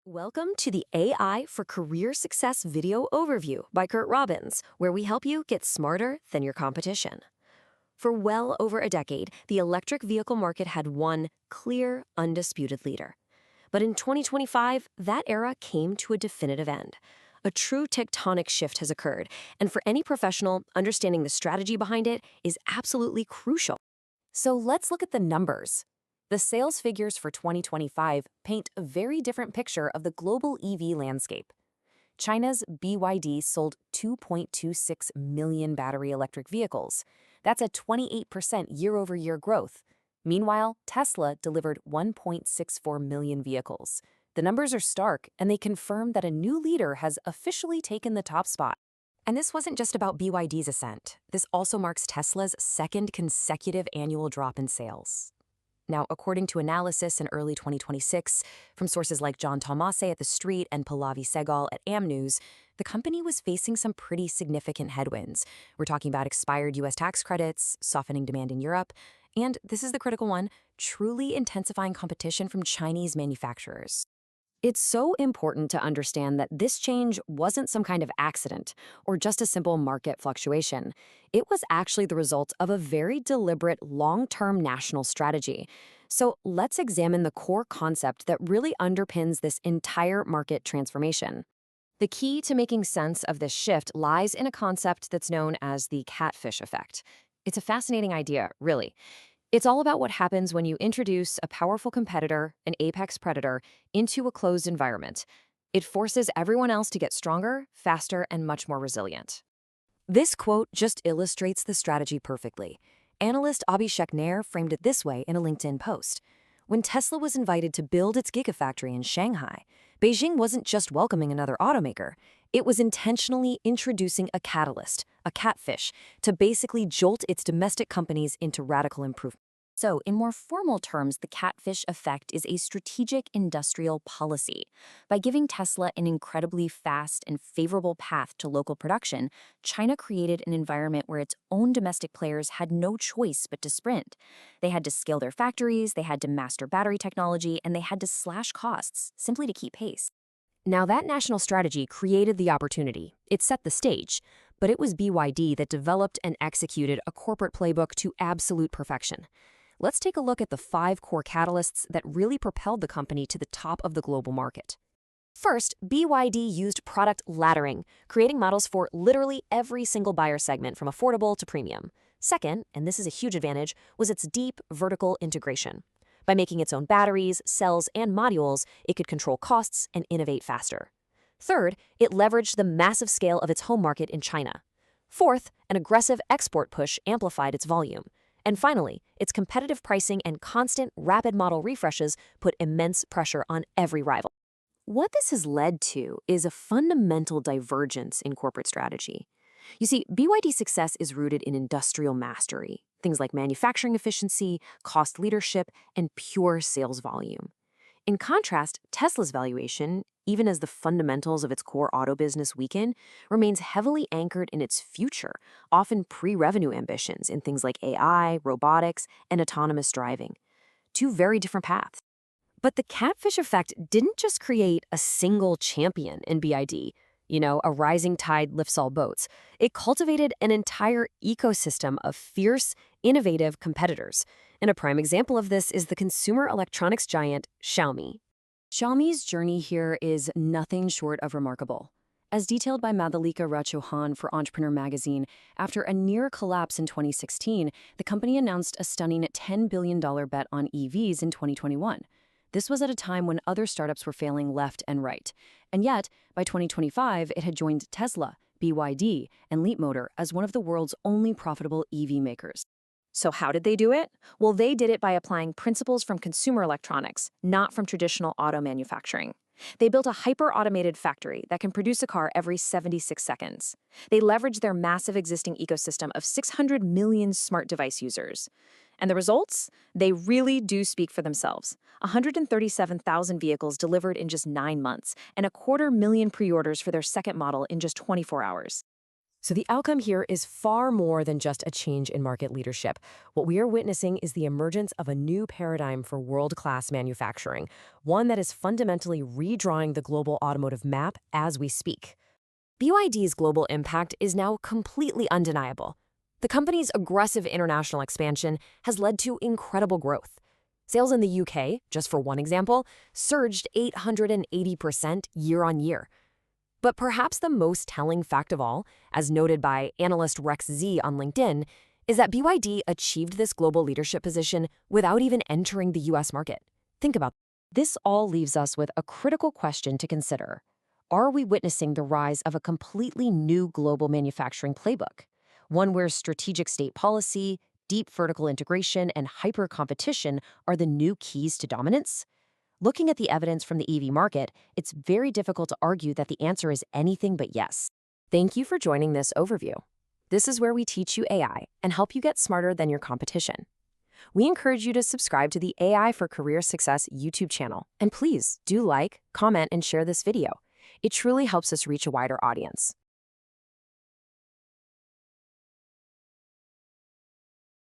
Welcome to the AI for Career Success video overview by Curt Robbins, where we help you get smarter than your competition. For well over a decade, the electric vehicle market had one clear, undisputed leader. But in 2025, that era came to a definitive end. A true tectonic shift has occurred, and for any professional, understanding the strategy behind it is absolutely crucial. So let's look at the numbers. The sales figures for 2025 paint a very different picture of the global EV landscape. China's BYD sold 2.26 million battery electric vehicles. That's a 28% year-over-year growth. Meanwhile, Tesla delivered 1.64 million vehicles. The numbers are stark, and they confirm that a new leader has officially taken the top spot. And this wasn't just about BYD's ascent. This also marks Tesla's second consecutive annual drop in sales. Now, according to analysis in early 2026 from sources like John Tomase at The Street and Pallavi Sehgal at AmNews, the company was facing some pretty significant headwinds. We're talking about expired U.S. tax credits, softening demand in Europe, and this is the critical one, truly intensifying competition from Chinese manufacturers. It's so important to understand that this change wasn't some kind of accident or just a simple market fluctuation. It was actually the result of a very deliberate long-term national strategy. So let's examine the core concept that really underpins this entire market transformation. The key to making sense of this shift lies in a concept that's known as the catfish effect. It's a fascinating idea, really. It's all about what happens when you introduce a powerful competitor, an apex predator, into a closed environment. It forces everyone else to get stronger, faster, and much more resilient. This quote just illustrates the strategy perfectly. Analyst Abhishek Nair framed it this way in a LinkedIn post. When Tesla was invited to build its gigafactory in Shanghai, Beijing wasn't just welcoming another automaker. It was intentionally introducing a catalyst, a catfish, to basically jolt its domestic companies into radical improvement. So, in more formal terms, the catfish effect is a strategic industrial policy. By giving Tesla an incredibly fast and favorable path to local production, China created an environment where its own domestic players had no choice but to sprint. They had to scale their factories, they had to master battery technology, and they had to slash costs simply to keep pace. Now, that national strategy created the opportunity. It set the stage. But it was BYD that developed and executed a corporate playbook to absolute perfection. Let's take a look at the 5 core catalysts that really propelled the company to the top of the global market. First, BYD used product laddering, creating models for literally every single buyer segment from affordable to premium. Second, and this is a huge advantage, was its deep vertical integration. By making its own batteries, cells, and modules, it could control costs and innovate faster. Third, it leveraged the massive scale of its home market in China. Fourth, an aggressive export push amplified its volume. And finally, its competitive pricing and constant, rapid model refreshes put immense pressure on every rival. What this has led to is a fundamental divergence in corporate strategy. You see, BYD's success is rooted in industrial mastery, things like manufacturing efficiency, cost leadership, and pure sales volume. In contrast, Tesla's valuation, even as the fundamentals of its core auto business weaken, remains heavily anchored in its future, often pre-revenue ambitions in things like AI, robotics, and autonomous driving. 2 very different paths. But the catfish effect didn't just create a single champion in BYD. A rising tide lifts all boats. It cultivated an entire ecosystem of fierce, innovative competitors. And a prime example of this is the consumer electronics giant Xiaomi. Xiaomi's journey here is nothing short of remarkable. As detailed by Madhulika Rachauhan for Entrepreneur magazine, after a near collapse in 2016, the company announced a stunning $10 billion bet on EVs in 2021. This was at a time when other startups were failing left and right. And yet, by 2025, it had joined Tesla, BYD, and Leapmotor as one of the world's only profitable EV makers. So how did they do it? Well, they did it by applying principles from consumer electronics, not from traditional auto manufacturing. They built a hyper-automated factory that can produce a car every 76 seconds. They leveraged their massive existing ecosystem of 600 million smart device users. And the results? They really do speak for themselves. 137,000 vehicles delivered in just 9 months, and 250,000 pre-orders for their second model in just 24 hours. So the outcome here is far more than just a change in market leadership. What we are witnessing is the emergence of a new paradigm for world-class manufacturing, one that is fundamentally redrawing the global automotive map as we speak. BYD's global impact is now completely undeniable. The company's aggressive international expansion has led to incredible growth. Sales in the UK, just for one example, surged 880% year on year. But perhaps the most telling fact of all, as noted by analyst Rex Z on LinkedIn, is that BYD achieved this global leadership position without even entering the US market. Think about it. This all leaves us with a critical question to consider. Are we witnessing the rise of a completely new global manufacturing playbook? One where strategic state policy, deep vertical integration, and hyper-competition are the new keys to dominance? Looking at the evidence from the EV market, it's very difficult to argue that the answer is anything but yes. Thank you for joining this overview. This is where we teach you AI and help you get smarter than your competition. We encourage you to subscribe to the AI for Career Success YouTube channel. And please do like, comment, and share this video. It truly helps us reach a wider audience.